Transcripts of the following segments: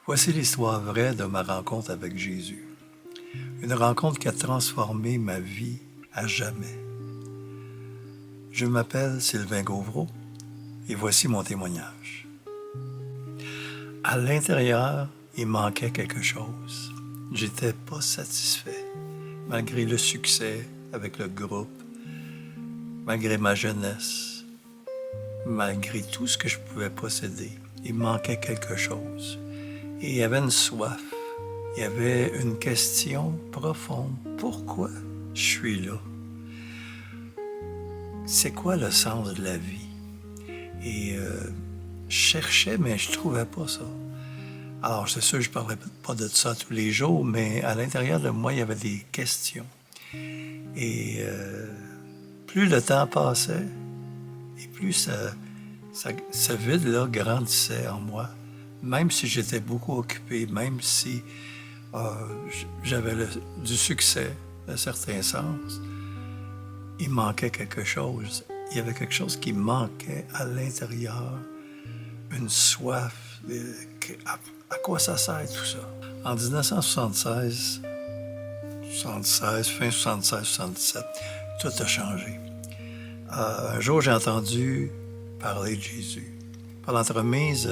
Voici l'histoire vraie de ma rencontre avec Jésus. Une rencontre qui a transformé ma vie à jamais. Je m'appelle Sylvain Gauvreau et voici mon témoignage. À l'intérieur, il manquait quelque chose. J'étais pas satisfait, malgré le succès avec le groupe, malgré ma jeunesse, malgré tout ce que je pouvais posséder. Il manquait quelque chose. Et il y avait une soif, il y avait une question profonde. Pourquoi je suis là? C'est quoi le sens de la vie? Et je cherchais, mais je trouvais pas ça. Alors, c'est sûr, je ne parlerai pas de ça tous les jours, mais à l'intérieur de moi, il y avait des questions. Et plus le temps passait, et plus ce vide-là grandissait en moi. Même si j'étais beaucoup occupé, même si j'avais du succès, d'un certain sens, il manquait quelque chose. Il y avait quelque chose qui manquait à l'intérieur, une soif. À quoi ça sert tout ça? En 1976, fin 76, 77, tout a changé. Un jour, j'ai entendu parler de Jésus. Par l'entremise,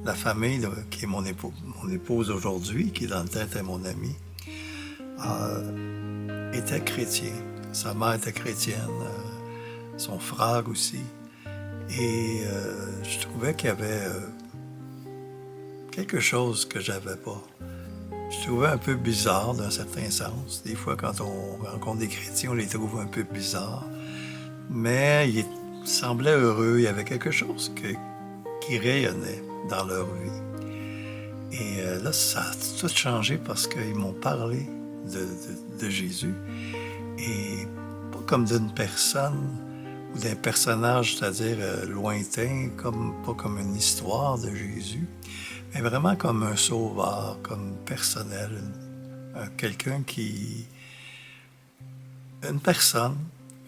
la famille, qui est mon épouse aujourd'hui, qui dans le temps était mon ami, était chrétien. Sa mère était chrétienne, son frère aussi. Et je trouvais qu'il y avait quelque chose que j'avais pas. Je trouvais un peu bizarre d'un certain sens. Des fois, quand on rencontre des chrétiens, on les trouve un peu bizarres. Mais ils semblaient heureux. Il y avait quelque chose qui rayonnait dans leur vie. Et là, ça a tout changé parce qu'ils m'ont parlé de Jésus. Et pas comme d'une personne ou d'un personnage, c'est-à-dire lointain, pas comme une histoire de Jésus, mais vraiment comme un sauveur, comme personnel, quelqu'un une personne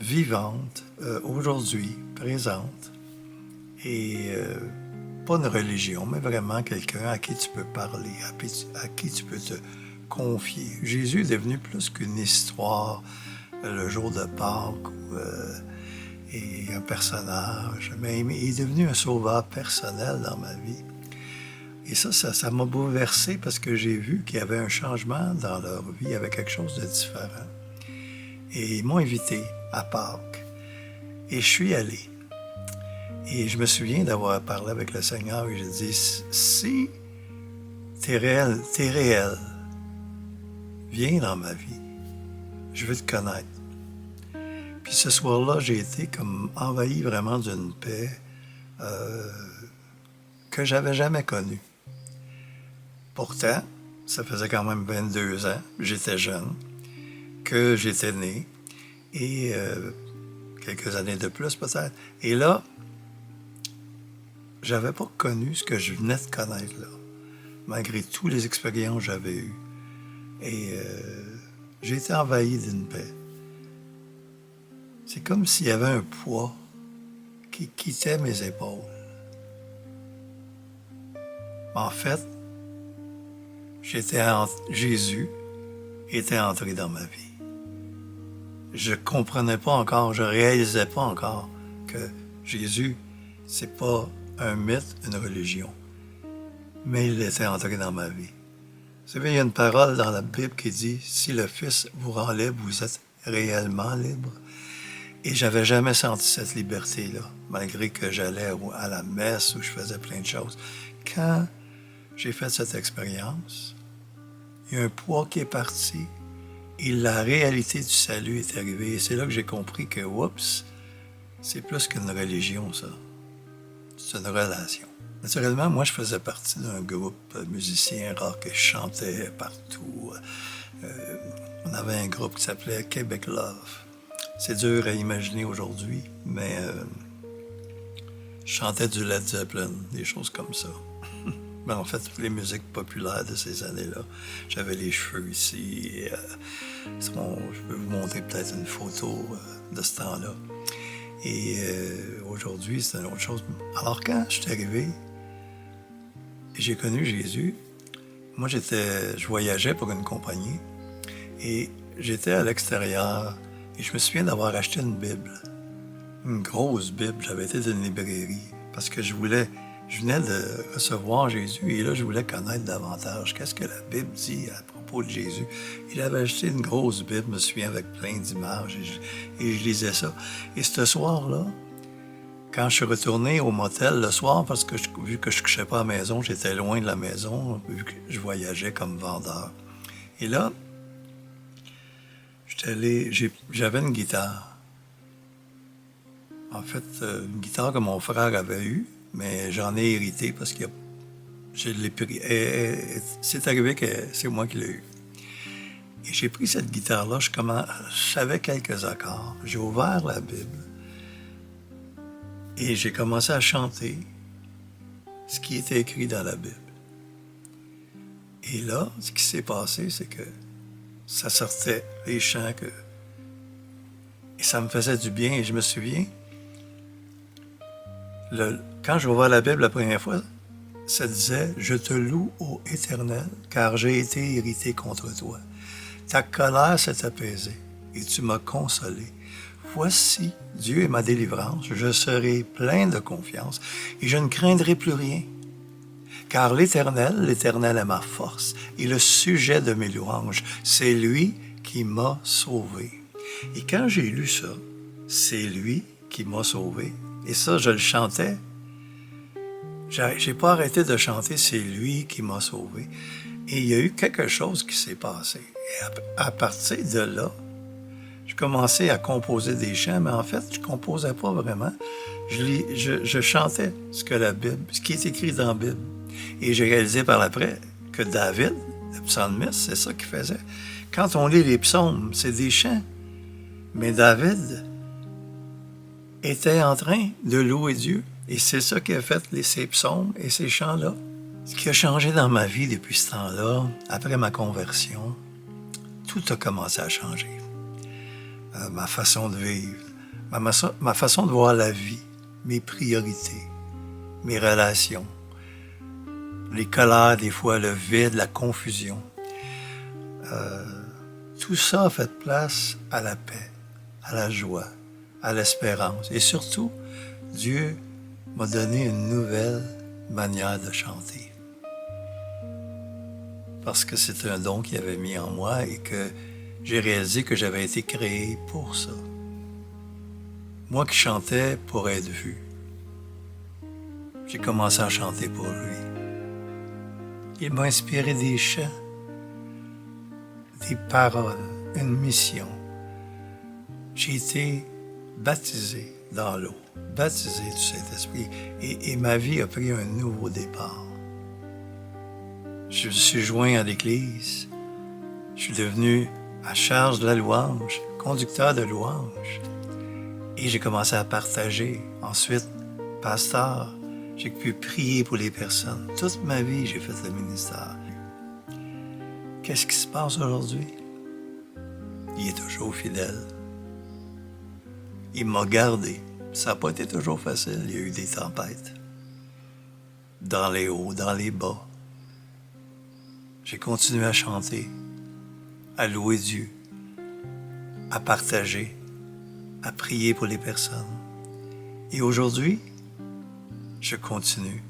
vivante, aujourd'hui, présente, et pas une religion, mais vraiment quelqu'un à qui tu peux parler, à qui tu peux te confier. Jésus est devenu plus qu'une histoire, le jour de Pâques, et un personnage, mais il est devenu un sauveur personnel dans ma vie. Et ça m'a bouleversé parce que j'ai vu qu'il y avait un changement dans leur vie, il y avait quelque chose de différent. Et ils m'ont invité à Pâques. Et je suis allé. Et je me souviens d'avoir parlé avec le Seigneur et j'ai dit, si t'es réel, viens dans ma vie. Je veux te connaître. Puis ce soir-là, j'ai été comme envahi vraiment d'une paix que j'avais jamais connue. Pourtant, ça faisait quand même 22 ans, j'étais jeune, que j'étais né, et quelques années de plus peut-être. Et là, j'avais pas connu ce que je venais de connaître là, malgré toutes les expériences que j'avais eues. Et j'ai été envahi d'une paix. C'est comme s'il y avait un poids qui quittait mes épaules. En fait, Jésus était entré dans ma vie. Je comprenais pas encore, je réalisais pas encore que Jésus, c'est pas un mythe, une religion. Mais il était entré dans ma vie. Vous savez, il y a une parole dans la Bible qui dit « Si le Fils vous rend libre, vous êtes réellement libre. » Et j'avais jamais senti cette liberté-là, malgré que j'allais à la messe où je faisais plein de choses. Quand j'ai fait cette expérience, il y a un poids qui est parti et la réalité du salut est arrivée. Et c'est là que j'ai compris que, oups, c'est plus qu'une religion, ça. C'est une relation. Naturellement, moi, je faisais partie d'un groupe musicien rock et je chantais partout. On avait un groupe qui s'appelait Québec Love. C'est dur à imaginer aujourd'hui, mais je chantais du Led Zeppelin, des choses comme ça. Mais en fait, toutes les musiques populaires de ces années-là. J'avais les cheveux ici. Je peux vous montrer peut-être une photo de ce temps-là. Et aujourd'hui, c'est une autre chose. Alors quand je suis arrivé et j'ai connu Jésus, moi, je voyageais pour une compagnie et j'étais à l'extérieur et je me souviens d'avoir acheté une Bible. Une grosse Bible. J'avais été dans une librairie parce que je venais de recevoir Jésus et là, je voulais connaître davantage. Qu'est-ce que la Bible dit à propos de Jésus? Il avait acheté une grosse Bible, je me souviens, avec plein d'images et je lisais ça. Et ce soir-là, quand je suis retourné au motel le soir, parce que vu que je ne couchais pas à la maison, j'étais loin de la maison, vu que je voyageais comme vendeur. Et là, j'avais une guitare. En fait, une guitare que mon frère avait eue, mais j'en ai hérité parce que je l'ai pris. C'est arrivé que c'est moi qui l'ai eu. Et j'ai pris cette guitare-là, je savais quelques accords. J'ai ouvert la Bible et j'ai commencé à chanter ce qui était écrit dans la Bible. Et là, ce qui s'est passé, c'est que ça sortait, les chants et ça me faisait du bien. Et je me souviens, quand j'ai ouvert la Bible la première fois, ça disait « Je te loue, ô Éternel, car j'ai été irrité contre toi. Ta colère s'est apaisée, et tu m'as consolé. Voici, Dieu est ma délivrance, je serai plein de confiance, et je ne craindrai plus rien. Car l'Éternel est ma force, et le sujet de mes louanges, c'est lui qui m'a sauvé. » Et quand j'ai lu ça, c'est lui qui m'a sauvé. Et ça, je le chantais. J'ai pas arrêté de chanter, c'est lui qui m'a sauvé. Et il y a eu quelque chose qui s'est passé. Et à partir de là, je commençais à composer des chants, mais en fait, je composais pas vraiment. Je chantais ce qui est écrit dans la Bible. Et j'ai réalisé par l'après que David, le psalmiste, c'est ça qu'il faisait. Quand on lit les psaumes, c'est des chants. Mais David était en train de louer Dieu. Et c'est ça qui a fait ces psaumes et ces chants-là. Ce qui a changé dans ma vie depuis ce temps-là, après ma conversion, tout a commencé à changer. Ma façon de vivre, ma façon de voir la vie, mes priorités, mes relations, les colères des fois, le vide, la confusion. Tout ça a fait place à la paix, à la joie, à l'espérance. Et surtout, Dieu m'a donné une nouvelle manière de chanter. Parce que c'est un don qu'il avait mis en moi et que j'ai réalisé que j'avais été créé pour ça. Moi qui chantais pour être vu, j'ai commencé à chanter pour lui. Il m'a inspiré des chants, des paroles, une mission. J'ai été baptisé dans l'eau, baptisé du Saint-Esprit, et ma vie a pris un nouveau départ. Je me suis joint à l'Église, je suis devenu à charge de la louange, conducteur de louange, et j'ai commencé à partager. Ensuite, pasteur, j'ai pu prier pour les personnes. Toute ma vie, j'ai fait le ministère. Qu'est-ce qui se passe aujourd'hui? Il est toujours fidèle. Il m'a gardé. Ça n'a pas été toujours facile. Il y a eu des tempêtes. Dans les hauts, dans les bas. J'ai continué à chanter, à louer Dieu, à partager, à prier pour les personnes. Et aujourd'hui, je continue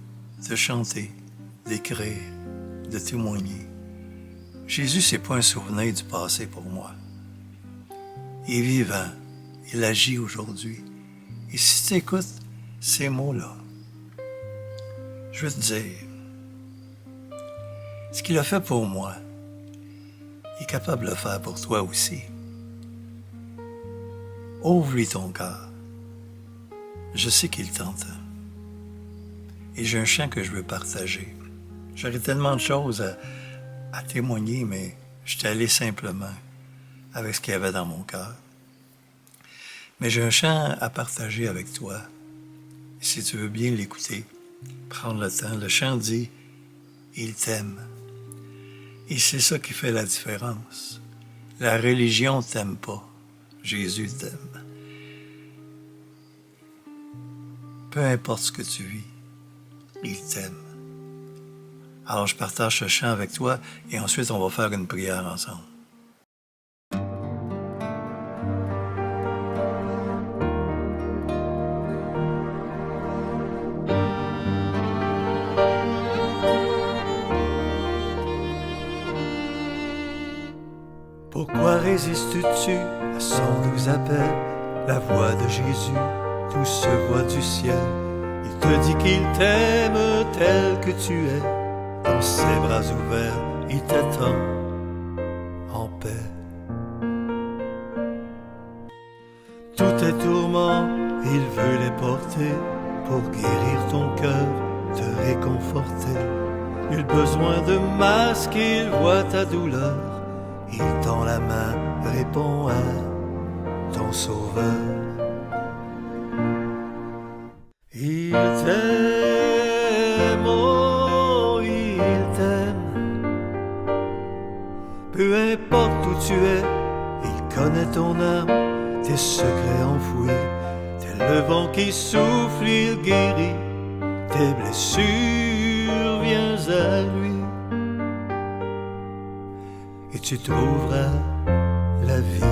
de chanter, d'écrire, de témoigner. Jésus, c'est pas un souvenir du passé pour moi. Il est vivant. Il agit aujourd'hui. Et si tu écoutes ces mots-là, je veux te dire, ce qu'il a fait pour moi, il est capable de le faire pour toi aussi. Ouvre-lui ton cœur. Je sais qu'il t'entend. Et j'ai un chant que je veux partager. J'aurais tellement de choses à témoigner, mais je suis allé simplement avec ce qu'il y avait dans mon cœur. Mais j'ai un chant à partager avec toi. Et si tu veux bien l'écouter, prendre le temps. Le chant dit « Il t'aime ». Et c'est ça qui fait la différence. La religion t'aime pas. Jésus t'aime. Peu importe ce que tu vis, il t'aime. Alors je partage ce chant avec toi et ensuite on va faire une prière ensemble. Pourquoi résistes-tu à son doux appel? La voix de Jésus, douce voix du ciel. Il te dit qu'il t'aime tel que tu es. Dans ses bras ouverts, il t'attend en paix. Tous tes tourments, il veut les porter pour guérir ton cœur, te réconforter. Nul besoin de masque, il voit ta douleur. Il tend la main, répond à ton sauveur. Il t'aime, oh, il t'aime. Peu importe où tu es, il connaît ton âme, tes secrets enfouis. Tel le vent qui souffle, il guérit. Tes blessures, viens à lui. Et tu trouveras la vie.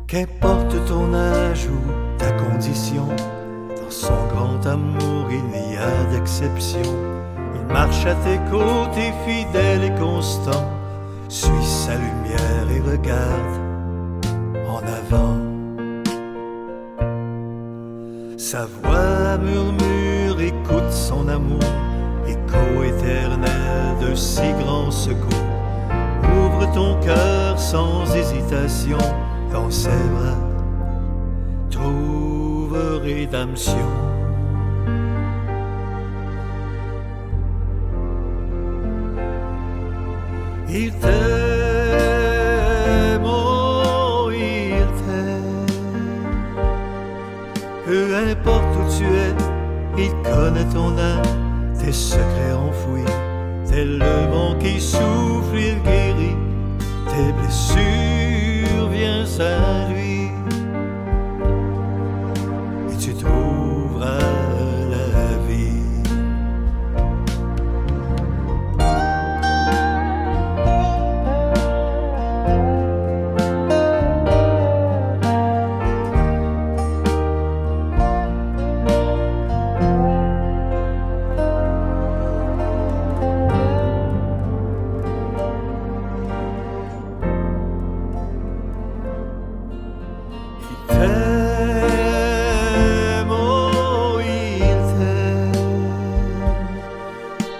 Qu'importe ton âge ou ta condition, dans son grand amour il n'y a d'exception. Il marche à tes côtés, fidèle et constant. Suis sa lumière et regarde en avant. Sa voix murmure, écoute son amour, écho éternel de si grands secours. Ouvre ton cœur sans hésitation, dans ses bras trouve rédemption. Il t'aime, oh, il t'aime. Peu importe où tu es, il connaît ton âme, tes secrets enfouis. Tel le vent qui souffle, il guérit. Tes blessures, viens à lui. Et tu trouveras la vie.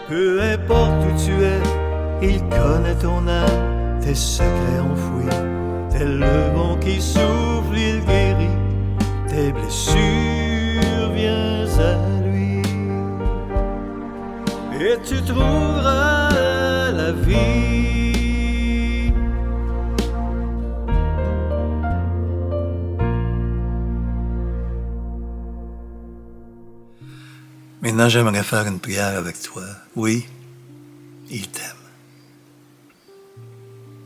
Peu importe où tu es, il connaît ton âme, tes secrets enfouis. Tel le vent qui souffle, il guérit. Tes blessures, viens à lui. Et tu trouveras la vie. Maintenant, j'aimerais faire une prière avec toi. Oui, il t'aime.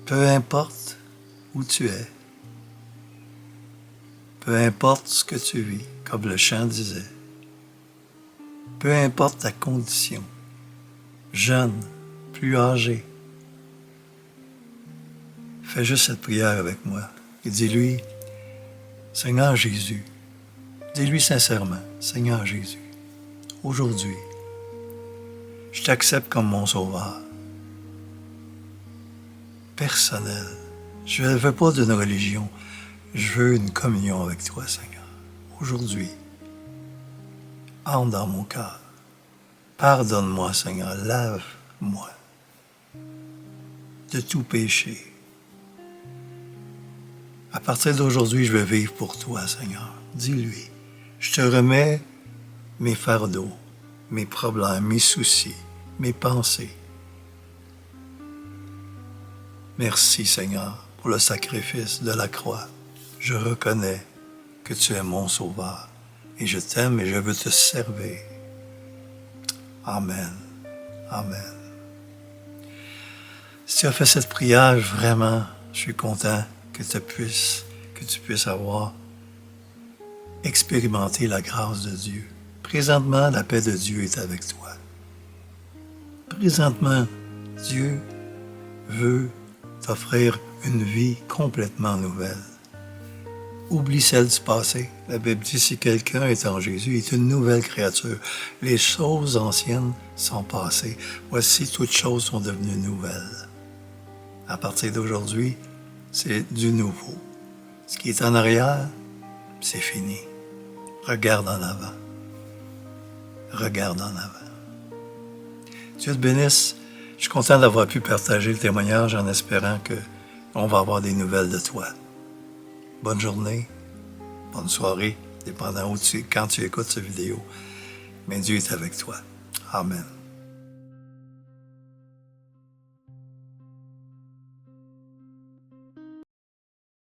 Peu importe où tu es, peu importe ce que tu vis, comme le chant disait, peu importe ta condition, jeune, plus âgé, fais juste cette prière avec moi et dis-lui, Seigneur Jésus, dis-lui sincèrement, Seigneur Jésus, aujourd'hui, je t'accepte comme mon sauveur personnel. Je ne veux pas d'une religion, je veux une communion avec toi, Seigneur. Aujourd'hui, entre dans mon cœur. Pardonne-moi, Seigneur, lave-moi de tout péché. À partir d'aujourd'hui, je vais vivre pour toi, Seigneur. Dis-lui, je te remets mes fardeaux, mes problèmes, mes soucis, mes pensées. Merci, Seigneur, pour le sacrifice de la croix. Je reconnais que tu es mon sauveur et je t'aime et je veux te servir. Amen. Amen. Si tu as fait cette prière, vraiment, je suis content que tu puisses avoir expérimenté la grâce de Dieu. Présentement, la paix de Dieu est avec toi. Présentement, Dieu veut t'offrir une vie complètement nouvelle. Oublie celle du passé. La Bible dit, si quelqu'un est en Jésus, il est une nouvelle créature. Les choses anciennes sont passées. Voici, toutes choses sont devenues nouvelles. À partir d'aujourd'hui, c'est du nouveau. Ce qui est en arrière, c'est fini. Regarde en avant. Regarde en avant. Dieu te bénisse. Je suis content d'avoir pu partager le témoignage en espérant qu'on va avoir des nouvelles de toi. Bonne journée, bonne soirée, dépendant quand tu écoutes cette vidéo. Mais Dieu est avec toi. Amen.